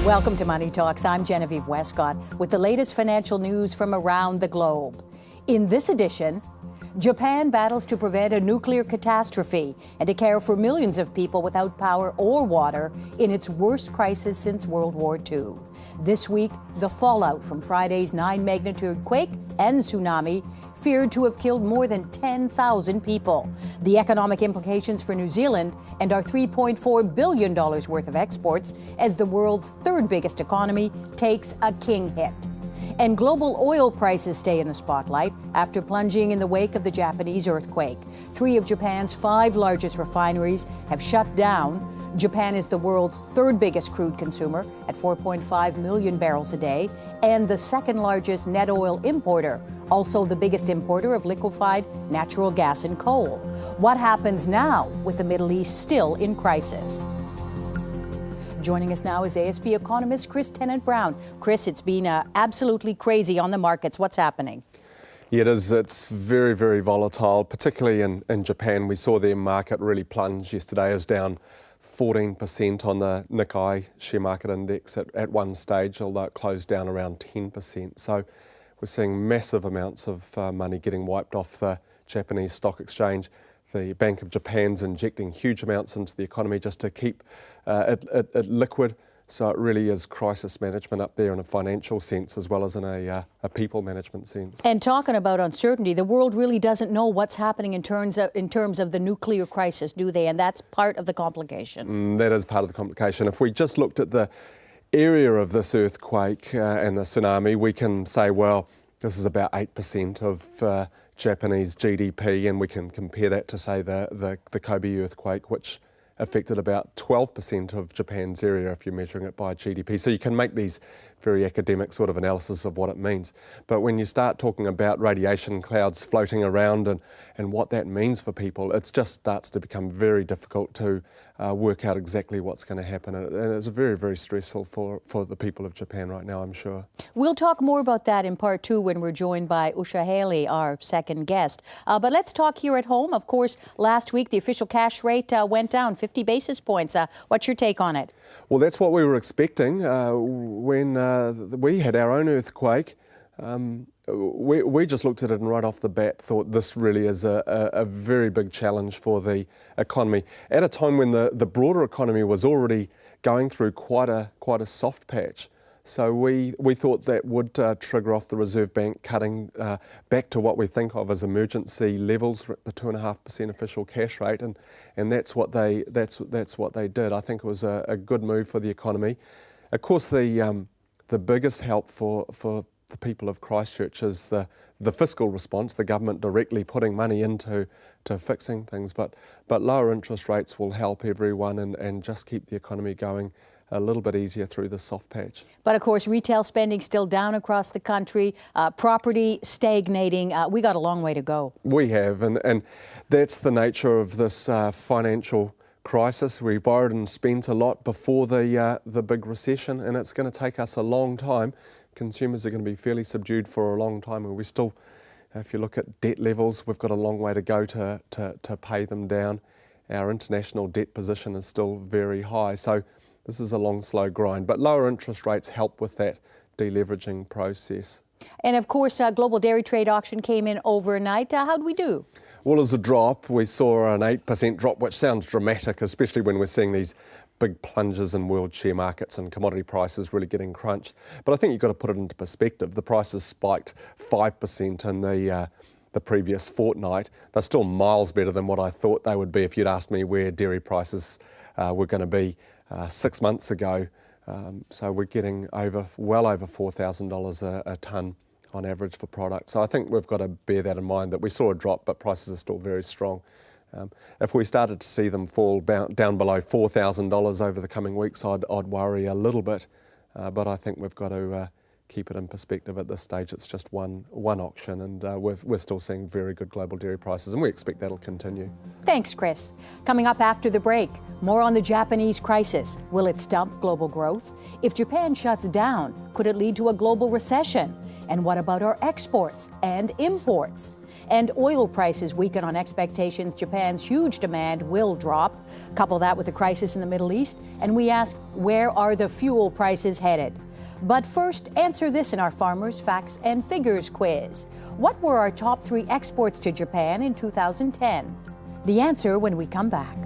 Welcome to Money Talks. I'm Genevieve Westcott with the latest financial news from around the globe. In this edition, Japan battles to prevent a nuclear catastrophe and to care for millions of people without power or water in its worst crisis since World War II. This week, the fallout from Friday's 9-magnitude quake and tsunami feared to have killed more than 10,000 people. The economic implications for New Zealand and our $3.4 billion worth of exports as the world's third biggest economy takes a king hit. And global oil prices stay in the spotlight after plunging in the wake of the Japanese earthquake. 3 of Japan's 5 largest refineries have shut down. Japan is the world's third biggest crude consumer at 4.5 million barrels a day and the second largest net oil importer, also the biggest importer of liquefied natural gas and coal. What happens now with the Middle East still in crisis? Joining us now is ASB economist Chris Tennent-Brown. Chris, it's been absolutely crazy on the markets. What's happening? Yeah, it is. It's very, very volatile, particularly in Japan. We saw their market really plunge yesterday. It was down 14% on the Nikkei share market index at one stage, although it closed down around 10%. So we're seeing massive amounts of money getting wiped off the Japanese stock exchange. The Bank of Japan's injecting huge amounts into the economy just to keep it liquid. So it really is crisis management up there in a financial sense as well as in a people management sense. And talking about uncertainty, the world really doesn't know what's happening in terms of the nuclear crisis, do they? And that's part of the complication. That is part of the complication. If we just looked at the area of this earthquake and the tsunami, we can say, well, this is about 8% of Japanese GDP, and we can compare that to, say, the Kobe earthquake, which affected about 12% of Japan's area if you're measuring it by GDP. So you can make these very academic sort of analysis of what it means. But when you start talking about radiation clouds floating around and what that means for people, it just starts to become very difficult to work out exactly what's going to happen. And it's very, very stressful for the people of Japan right now, I'm sure. We'll talk more about that in part 2 when we're joined by Usha Haley, our second guest. But let's talk here at home. Of course, last week the official cash rate went down 50 basis points. What's your take on it? Well, that's what we were expecting when we had our own earthquake. We just looked at it and right off the bat thought this really is a very big challenge for the economy at a time when the broader economy was already going through quite a soft patch. So we thought that would trigger off the Reserve Bank cutting back to what we think of as emergency levels, the 2.5% official cash rate, and that's what they did. I think it was a good move for the economy. Of course, the biggest help for the people of Christchurch is the fiscal response, the government directly putting money into fixing things, but lower interest rates will help everyone and just keep the economy going a little bit easier through the soft patch. But of course, retail spending still down across the country, property stagnating. We got a long way to go. We have, and that's the nature of this financial crisis. We borrowed and spent a lot before the big recession, and it's going to take us a long time. Consumers are going to be fairly subdued for a long time, and we still, if you look at debt levels, we've got a long way to go to pay them down. Our international debt position is still very high, so this is a long, slow grind. But lower interest rates help with that deleveraging process. And of course, global dairy trade auction came in overnight. How'd we do? Well, as a drop, we saw an 8% drop, which sounds dramatic, especially when we're seeing these big plunges in world share markets and commodity prices really getting crunched. But I think you've got to put it into perspective. The prices spiked 5% in the previous fortnight. They're still miles better than what I thought they would be if you'd asked me where dairy prices were going to be 6 months ago. So we're getting well over $4,000 a tonne on average for products. So I think we've got to bear that in mind, that we saw a drop, but prices are still very strong. If we started to see them fall down below $4,000 over the coming weeks, I'd worry a little bit. But I think we've got to keep it in perspective at this stage. It's just one auction, and we're still seeing very good global dairy prices, and we expect that'll continue. Thanks, Chris. Coming up after the break, more on the Japanese crisis. Will it stump global growth? If Japan shuts down, could it lead to a global recession? And what about our exports and imports? And oil prices weaken on expectations Japan's huge demand will drop. Couple that with the crisis in the Middle East, and we ask, where are the fuel prices headed? But first, answer this in our Farmers, Facts, and Figures quiz. What were our top 3 exports to Japan in 2010? The answer when we come back.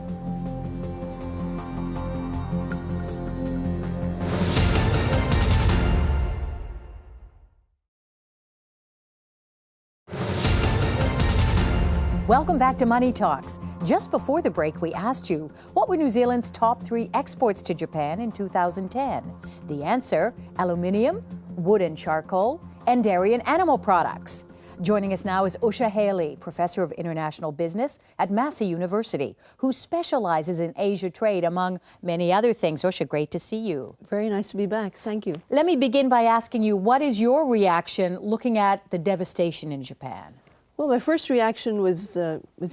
Welcome back to Money Talks. Just before the break, we asked you, what were New Zealand's top 3 exports to Japan in 2010? The answer, aluminium, wood and charcoal, and dairy and animal products. Joining us now is Usha Haley, Professor of International Business at Massey University, who specializes in Asia trade, among many other things. Usha, great to see you. Very nice to be back. Thank you. Let me begin by asking you, what is your reaction looking at the devastation in Japan? Well, my first reaction was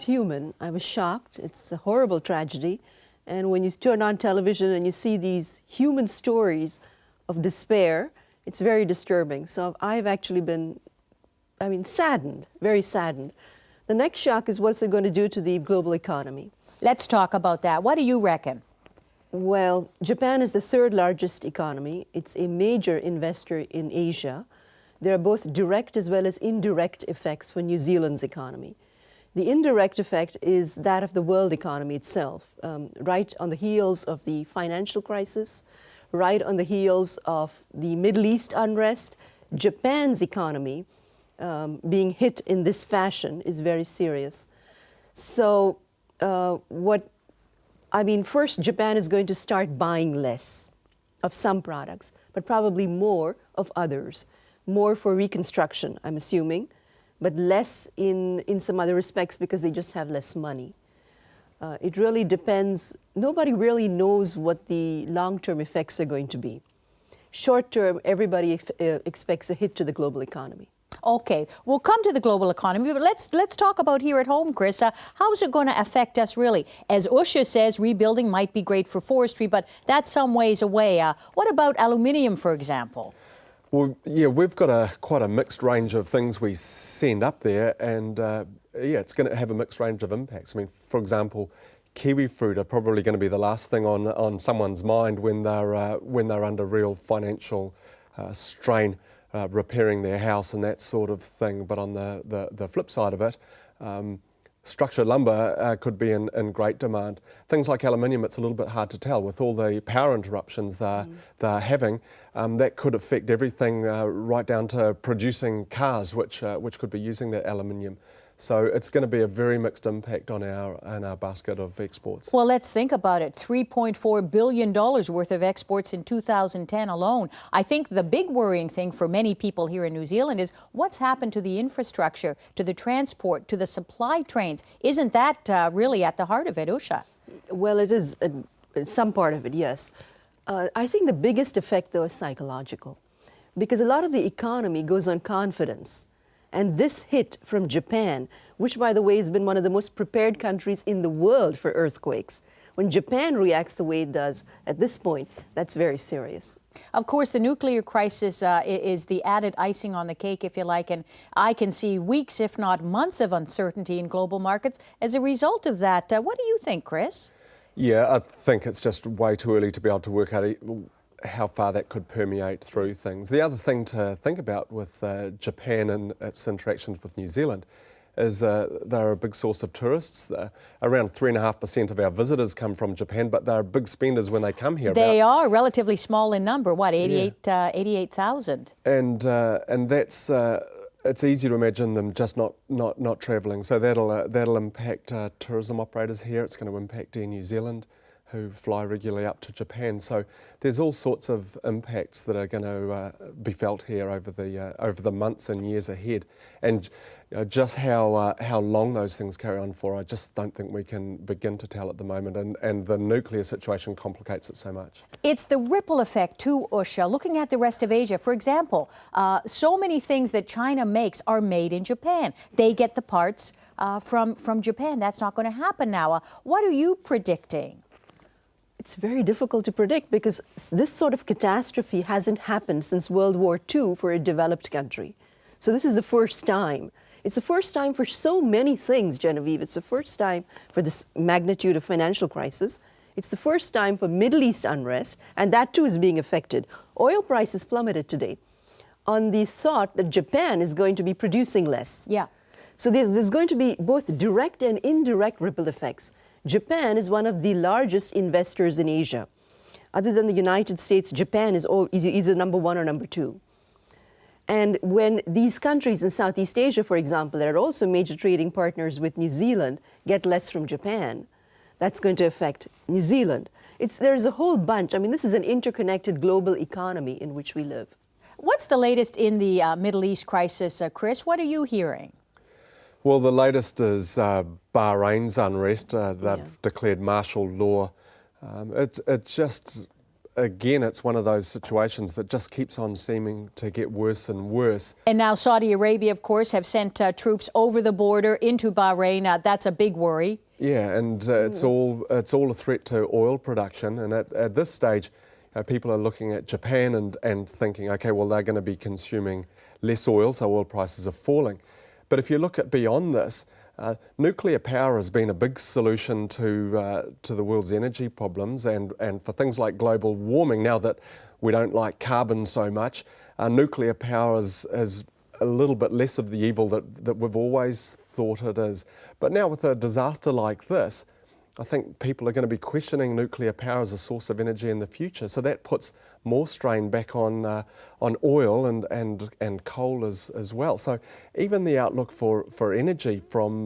human. I was shocked. It's a horrible tragedy. And when you turn on television and you see these human stories of despair, it's very disturbing. So I've actually been, saddened, very saddened. The next shock is what's it going to do to the global economy? Let's talk about that. What do you reckon? Well, Japan is the 3rd largest economy. It's a major investor in Asia. There are both direct as well as indirect effects for New Zealand's economy. The indirect effect is that of the world economy itself, right on the heels of the financial crisis, right on the heels of the Middle East unrest. Japan's economy being hit in this fashion is very serious. So first, Japan is going to start buying less of some products, but probably more of others. More for reconstruction, I'm assuming, but less in some other respects because they just have less money. It really depends. Nobody really knows what the long-term effects are going to be. Short-term, everybody expects a hit to the global economy. Okay, we'll come to the global economy, but let's talk about here at home, Chris. How is it going to affect us really? As Usha says, rebuilding might be great for forestry, but that's some ways away. What about aluminium, for example? Well, yeah, we've got quite a mixed range of things we send up there, and it's going to have a mixed range of impacts. I mean, for example, kiwi fruit are probably going to be the last thing on someone's mind when they're under real financial strain, repairing their house and that sort of thing. But on the flip side of it, structured lumber could be in great demand. Things like aluminium, it's a little bit hard to tell with all the power interruptions they're having. That could affect everything right down to producing cars, which could be using that aluminium. So it's going to be a very mixed impact on our basket of exports. Well, let's think about it. $3.4 billion worth of exports in 2010 alone. I think the big worrying thing for many people here in New Zealand is what's happened to the infrastructure, to the transport, to the supply trains. Isn't that really at the heart of it, Usha? Well, it is some part of it, yes. I think the biggest effect, though, is psychological, because a lot of the economy goes on confidence. And this hit from Japan, which, by the way, has been one of the most prepared countries in the world for earthquakes, when Japan reacts the way it does at this point, that's very serious. Of course, the nuclear crisis is the added icing on the cake, if you like, and I can see weeks, if not months, of uncertainty in global markets as a result of that. What do you think, Chris? Yeah, I think it's just way too early to be able to work out how far that could permeate through things. The other thing to think about with Japan and its interactions with New Zealand is they're a big source of tourists. Around 3.5% of our visitors come from Japan, but they're big spenders when they come here. They are relatively small in number, what, 88,000? And that's, it's easy to imagine them just not travelling. So that'll impact tourism operators here. It's going to impact Air New Zealand, who fly regularly up to Japan. So there's all sorts of impacts that are going to be felt here over the months and years ahead. And just how long those things carry on for, I just don't think we can begin to tell at the moment. And the nuclear situation complicates it so much. It's the ripple effect too, Usha. Looking at the rest of Asia, for example, so many things that China makes are made in Japan. They get the parts from Japan. That's not going to happen now. What are you predicting? It's very difficult to predict because this sort of catastrophe hasn't happened since World War II for a developed country. So this is the first time. It's the first time for so many things, Genevieve. It's the first time for this magnitude of financial crisis. It's the first time for Middle East unrest, and that too is being affected. Oil prices plummeted today on the thought that Japan is going to be producing less. Yeah. So there's going to be both direct and indirect ripple effects. Japan is one of the largest investors in Asia. Other than the United States, Japan is either number one or number two. And when these countries in Southeast Asia, for example, that are also major trading partners with New Zealand, get less from Japan, that's going to affect New Zealand. There's a whole bunch. I mean, this is an interconnected global economy in which we live. What's the latest in the Middle East crisis, Chris? What are you hearing? Well, the latest is Bahrain's unrest. They've declared martial law. It's just, again, it's one of those situations that just keeps on seeming to get worse and worse. And now Saudi Arabia, of course, have sent troops over the border into Bahrain. That's a big worry. Yeah, and it's all a threat to oil production. And at this stage, people are looking at Japan and thinking, okay, well, they're going to be consuming less oil, so oil prices are falling. But if you look at beyond this, nuclear power has been a big solution to the world's energy problems and for things like global warming. Now that we don't like carbon so much, nuclear power is a little bit less of the evil that we've always thought it is. But now with a disaster like this, I think people are going to be questioning nuclear power as a source of energy in the future. So that puts more strain back on oil and coal as well. So even the outlook for energy from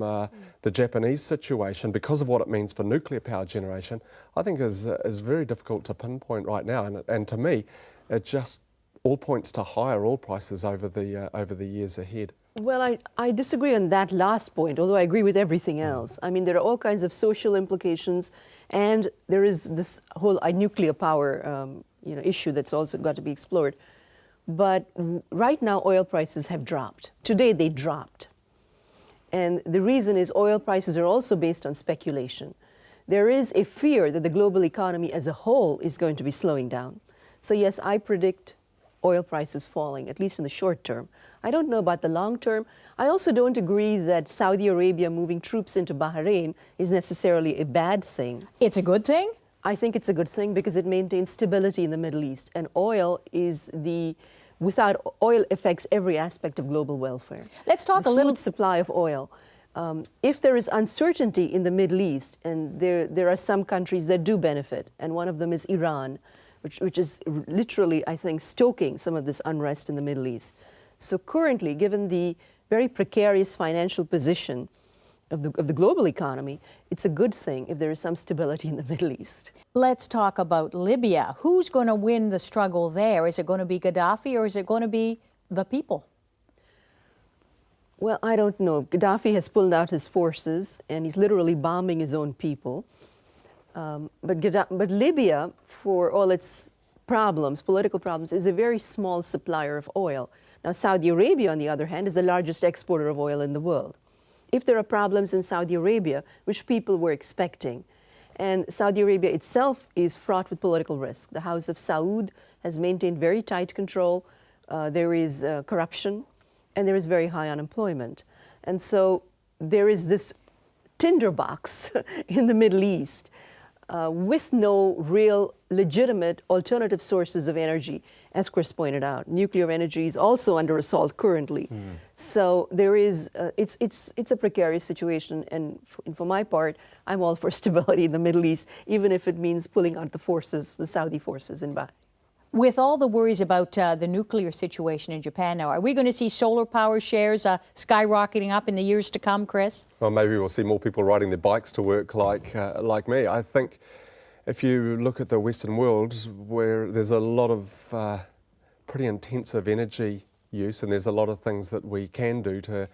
the Japanese situation, because of what it means for nuclear power generation, I think is very difficult to pinpoint right now. And to me, it just all points to higher oil prices over the years ahead. Well, I disagree on that last point, although I agree with everything else. I mean, there are all kinds of social implications, and there is this whole nuclear power issue that's also got to be explored. But right now, oil prices have dropped. Today, they dropped. And the reason is oil prices are also based on speculation. There is a fear that the global economy as a whole is going to be slowing down. So yes, I predict oil prices falling, at least in the short term. I don't know about the long term. I also don't agree that Saudi Arabia moving troops into Bahrain is necessarily a bad thing. It's a good thing? I think it's a good thing because it maintains stability in the Middle East. And without oil affects every aspect of global welfare. Let's talk a little. Food supply of oil. If there is uncertainty in the Middle East, and there are some countries that do benefit, and one of them is Iran, which is literally, I think, stoking some of this unrest in the Middle East. So currently, given the very precarious financial position of the global economy, it's a good thing if there is some stability in the Middle East. Let's talk about Libya. Who's going to win the struggle there? Is it going to be Gaddafi or is it going to be the people? Well, I don't know. Gaddafi has pulled out his forces and he's literally bombing his own people. But Libya, for all its problems, political problems, is a very small supplier of oil. Now, Saudi Arabia, on the other hand, is the largest exporter of oil in the world. If there are problems in Saudi Arabia, which people were expecting, and Saudi Arabia itself is fraught with political risk. The House of Saud has maintained very tight control. There is corruption, and there is very high unemployment. And so there is this tinderbox in the Middle East with no real legitimate alternative sources of energy, as Chris pointed out. Nuclear energy is also under assault currently. So there is, it's a precarious situation, and for my part, I'm all for stability in the Middle East, even if it means pulling out the forces, the Saudi forces in Bahrain. With all the worries about the nuclear situation in Japan now, are we going to see solar power shares skyrocketing up in the years to come, Chris? Well, maybe we'll see more people riding their bikes to work like me. I think if you look at the Western world, where there's a lot of pretty intensive energy use, and there's a lot of things that we can do to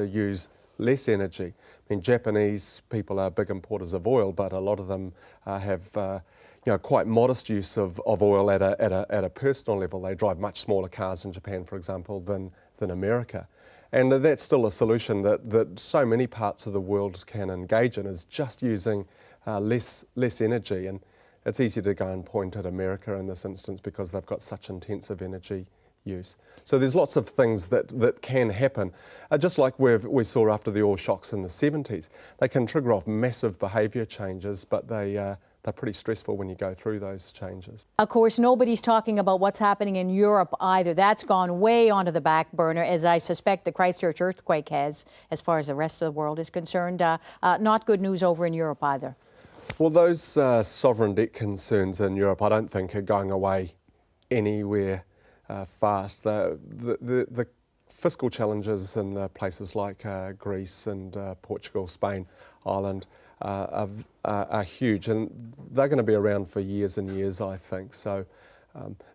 use less energy. I mean, Japanese people are big importers of oil, but a lot of them have quite modest use of oil at a personal level. They drive much smaller cars in Japan, for example, than America. And that's still a solution that so many parts of the world can engage in, is just using less energy. And it's easy to go and point at America in this instance because they've got such intensive energy use. So there's lots of things that can happen, just like we saw after the oil shocks in the 70s. They can trigger off massive behaviour changes, but they're pretty stressful when you go through those changes. Of course, nobody's talking about what's happening in Europe either. That's gone way onto the back burner, as I suspect the Christchurch earthquake has, as far as the rest of the world is concerned. Not good news over in Europe either. Well, those sovereign debt concerns in Europe, I don't think are going away anywhere fast. The fiscal challenges in places like Greece and Portugal, Spain, Ireland are huge, and they're going to be around for years and years, I think. So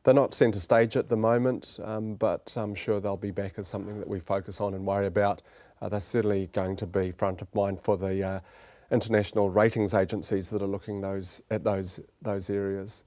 they're not centre stage at the moment, but I'm sure they'll be back as something that we focus on and worry about. They're certainly going to be front of mind for the international ratings agencies that are looking at those areas.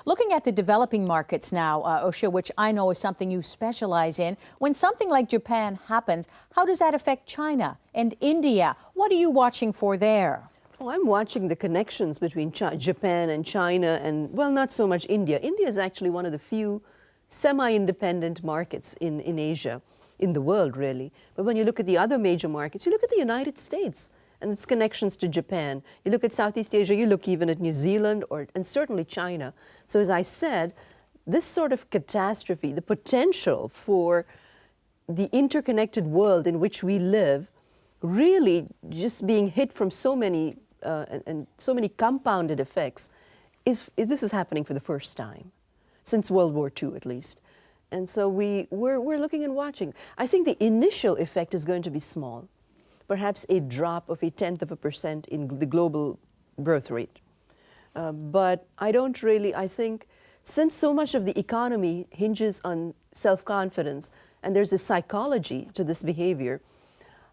Looking at the developing markets now, Usha, which I know is something you specialize in, when something like Japan happens, how does that affect China and India? What are you watching for there? Well, I'm watching the connections between Japan and China and, well, not so much India. India is actually one of the few semi-independent markets in Asia, in the world, really. But when you look at the other major markets, you look at the United States and its connections to Japan. You look at Southeast Asia, you look even at New Zealand and certainly China. So as I said, this sort of catastrophe, the potential for the interconnected world in which we live, really just being hit from so many and so many compounded effects, this is happening for the first time, since World War II at least. And so we're looking and watching. I think the initial effect is going to be small. Perhaps a drop of 0.1% in the global birth rate. But I think since so much of the economy hinges on self-confidence and there's a psychology to this behavior,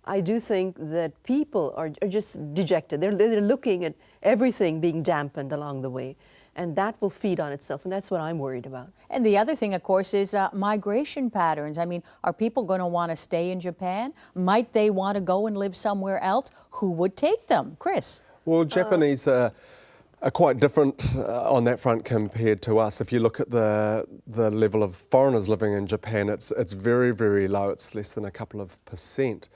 I do think that people are just dejected. They're looking at everything being dampened along the way. And that will feed on itself, and that's what I'm worried about. And the other thing, of course, is migration patterns. I mean, are people going to want to stay in Japan? Might they want to go and live somewhere else? Who would take them? Chris? Well, Japanese are quite different on that front compared to us. If you look at the level of foreigners living in Japan, it's very, very low. It's less than a couple of percent.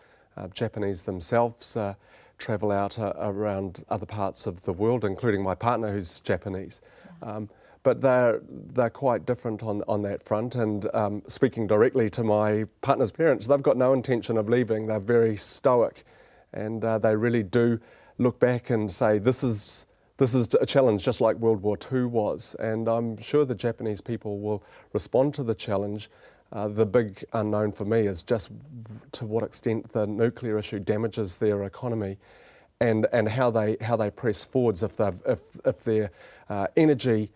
Japanese themselves travel out around other parts of the world, including my partner who's Japanese. But they're quite different on that front, and speaking directly to my partner's parents, they've got no intention of leaving. They're very stoic, and they really do look back and say this is a challenge just like World War II was, and I'm sure the Japanese people will respond to the challenge. The big unknown for me is just to what extent the nuclear issue damages their economy, and how they press forwards if their energy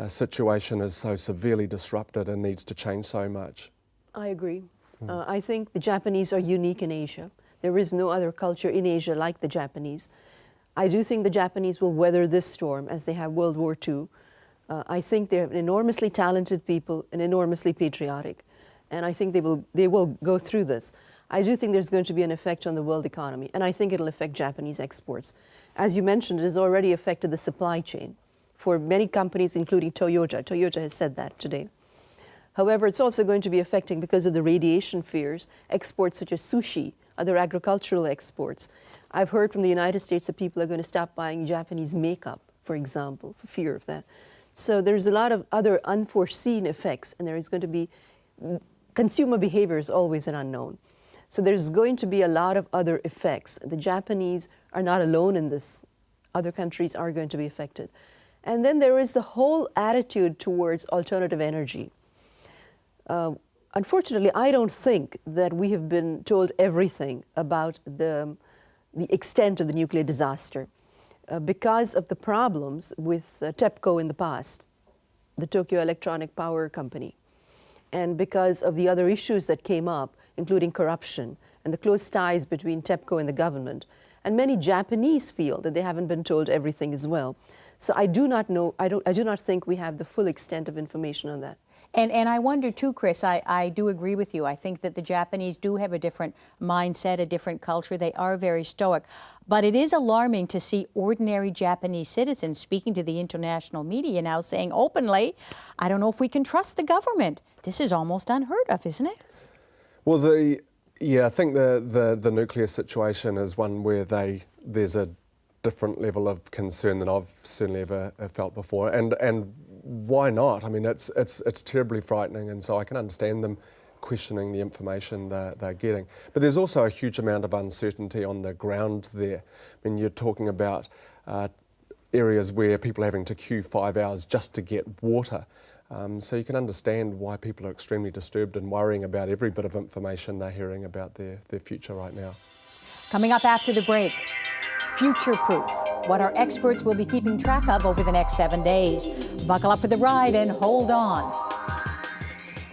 situation is so severely disrupted and needs to change so much. I agree. I think the Japanese are unique in Asia. There is no other culture in Asia like the Japanese. I do think the Japanese will weather this storm as they have World War II. I think they're enormously talented people and enormously patriotic. And I think they will go through this. I do think there's going to be an effect on the world economy, and I think it'll affect Japanese exports. As you mentioned, it has already affected the supply chain for many companies, including Toyota. Toyota has said that today. However, it's also going to be affecting, because of the radiation fears, exports such as sushi, other agricultural exports. I've heard from the United States that people are going to stop buying Japanese makeup, for example, for fear of that. So there's a lot of other unforeseen effects, and there is going to be consumer behavior is always an unknown. So there's going to be a lot of other effects. The Japanese are not alone in this. Other countries are going to be affected. And then there is the whole attitude towards alternative energy. Unfortunately, I don't think that we have been told everything about the extent of the nuclear disaster. Because of the problems with TEPCO in the past, the Tokyo Electronic Power Company, and because of the other issues that came up, including corruption and the close ties between TEPCO and the government. And many Japanese feel that they haven't been told everything as well. So I do not know, I do not think we have the full extent of information on that. And I wonder too, Chris, I do agree with you. I think that the Japanese do have a different mindset, a different culture. They are very stoic. But it is alarming to see ordinary Japanese citizens speaking to the international media now saying openly, I don't know if we can trust the government. This is almost unheard of, isn't it? Well, I think the nuclear situation is one where there's a different level of concern than I've certainly ever felt before, and why not? I mean, it's terribly frightening, and so I can understand them questioning the information they're getting. But there's also a huge amount of uncertainty on the ground there. I mean, you're talking about areas where people are having to queue 5 hours just to get water. So you can understand why people are extremely disturbed and worrying about every bit of information they're hearing about their future right now. Coming up after the break, future proof, what our experts will be keeping track of over the next 7 days. Buckle up for the ride and hold on.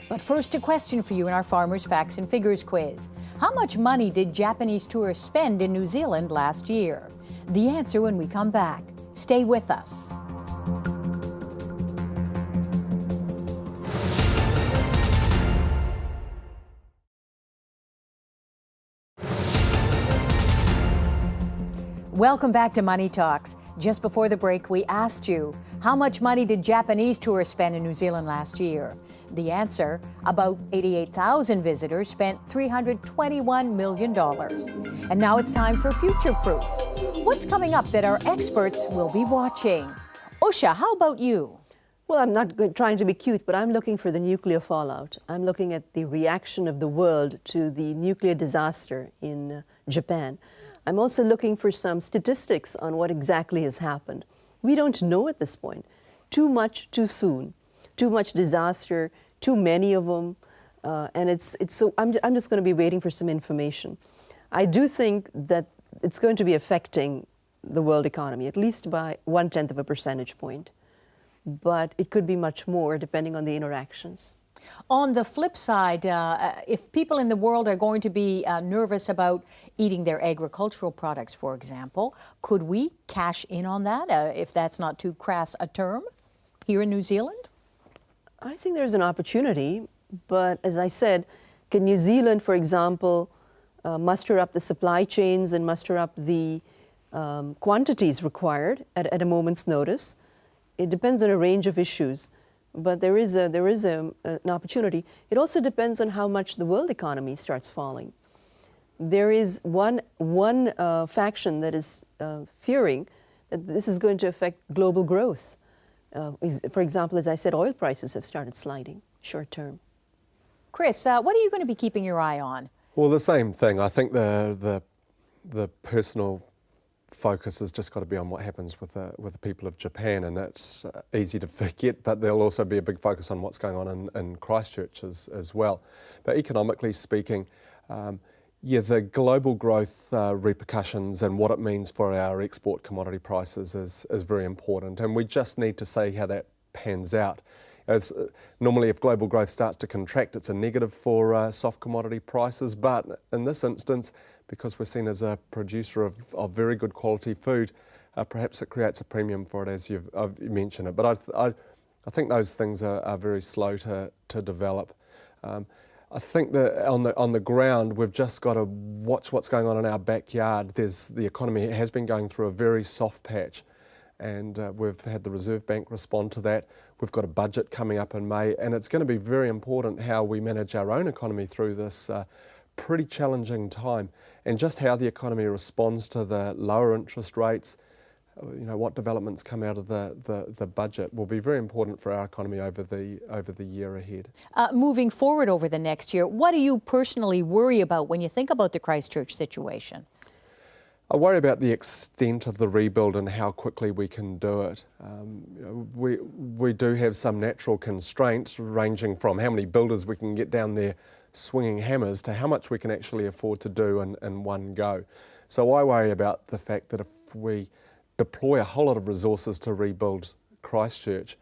But first, a question for you in our Farmers Facts and Figures quiz. How much money did Japanese tourists spend in New Zealand last year? The answer when we come back. Stay with us. Welcome back to Money Talks. Just before the break, we asked you, how much money did Japanese tourists spend in New Zealand last year? The answer, about 88,000 visitors spent $321 million. And now it's time for future proof. What's coming up that our experts will be watching? Usha, how about you? Well, I'm not trying to be cute, but I'm looking for the nuclear fallout. I'm looking at the reaction of the world to the nuclear disaster in Japan. I'm also looking for some statistics on what exactly has happened. We don't know at this point. Too much, too soon. Too much disaster, too many of them, and so I'm just going to be waiting for some information. I do think that it's going to be affecting the world economy, at least by 1/10 of a percentage point. But it could be much more depending on the interactions. On the flip side, if people in the world are going to be nervous about eating their agricultural products, for example, could we cash in on that, if that's not too crass a term, here in New Zealand? I think there's an opportunity, but as I said, can New Zealand, for example, muster up the supply chains and muster up the quantities required at a moment's notice? It depends on a range of issues. But there is an opportunity. It also depends on how much the world economy starts falling. There is one faction that is fearing that this is going to affect global growth. For example, as I said, oil prices have started sliding short term. Chris, what are you going to be keeping your eye on? Well, the same thing. I think the personal focus has just got to be on what happens with the people of Japan, and that's easy to forget, but there'll also be a big focus on what's going on in Christchurch as well. But economically speaking, the global growth repercussions and what it means for our export commodity prices is very important, and we just need to see how that pans out. Normally, if global growth starts to contract, it's a negative for soft commodity prices, but in this instance, because we're seen as a producer of very good quality food, perhaps it creates a premium for it, as you've mentioned it. But I think those things are very slow to develop. I think that on the ground, we've just got to watch what's going on in our backyard. The economy has been going through a very soft patch, and we've had the Reserve Bank respond to that. We've got a budget coming up in May, and it's going to be very important how we manage our own economy through this pretty challenging time, and just how the economy responds to the lower interest rates. What developments come out of the budget will be very important for our economy over the year ahead. Moving forward over the next year, what do you personally worry about when you think about the Christchurch situation? I worry about the extent of the rebuild and how quickly we can do it. We do have some natural constraints, ranging from how many builders we can get down there swinging hammers to how much we can actually afford to do in one go. So I worry about the fact that if we deploy a whole lot of resources to rebuild Christchurch,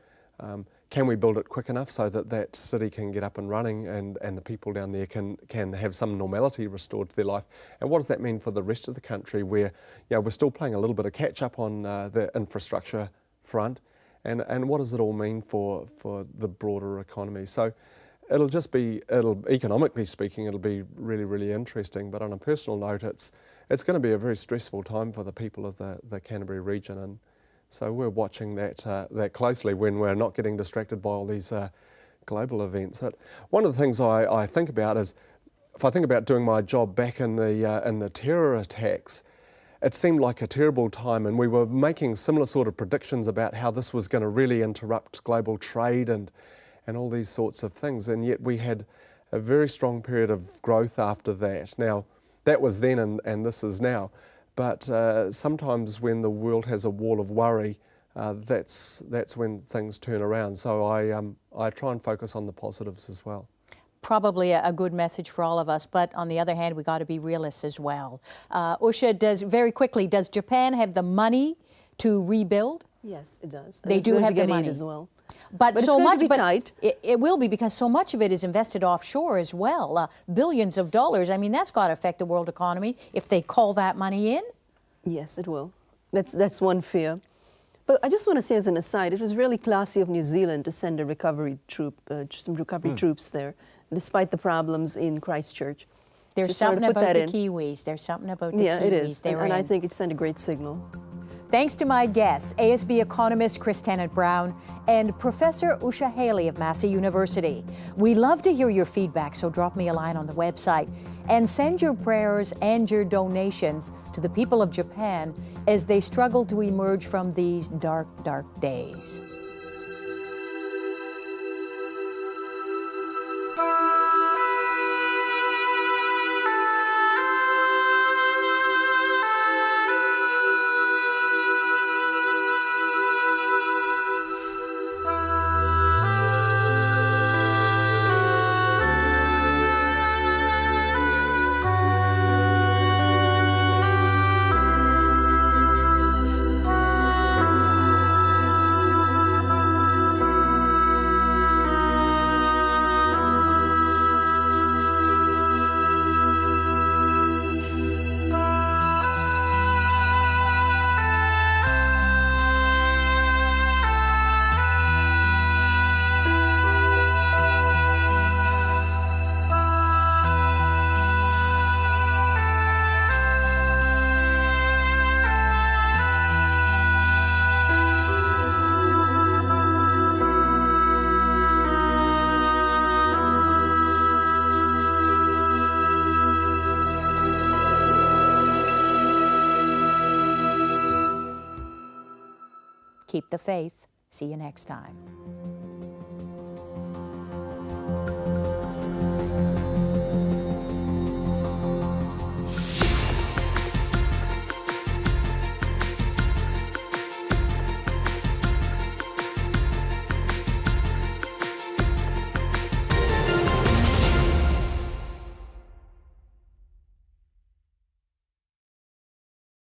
can we build it quick enough so that that city can get up and running and the people down there can have some normality restored to their life? And what does that mean for the rest of the country, where we're still playing a little bit of catch up on the infrastructure front, and what does it all mean for the broader economy. So economically speaking, it'll be really, really interesting, but on a personal note, it's going to be a very stressful time for the people of the Canterbury region, and so we're watching that closely when we're not getting distracted by all these global events. But one of the things I think about is, if I think about doing my job back in the terror attacks, it seemed like a terrible time, and we were making similar sort of predictions about how this was going to really interrupt global trade and all these sorts of things, and yet we had a very strong period of growth after that. Now, that was then and this is now, but sometimes when the world has a wall of worry, that's when things turn around. So I try and focus on the positives as well. Probably a good message for all of us, but on the other hand, we got to be realists as well. Usha, does Japan have the money to rebuild? Yes, it does. They do have the money as well. But it's so going much, to be tight. It will be, because so much of it is invested offshore as well. Billions of dollars. I mean, that's got to affect the world economy if they call that money in. Yes, it will. That's one fear. But I just want to say as an aside, it was really classy of New Zealand to send a recovery troop, some recovery troops there, despite the problems in Christchurch. There's something about the Kiwis. There's something about the Kiwis. Yeah, it is. And I think it sent a great signal. Thanks to my guests, ASB economist Chris Tennent-Brown and Professor Usha Haley of Massey University. We love to hear your feedback, so drop me a line on the website and send your prayers and your donations to the people of Japan as they struggle to emerge from these dark, dark days. Keep the faith. See you next time.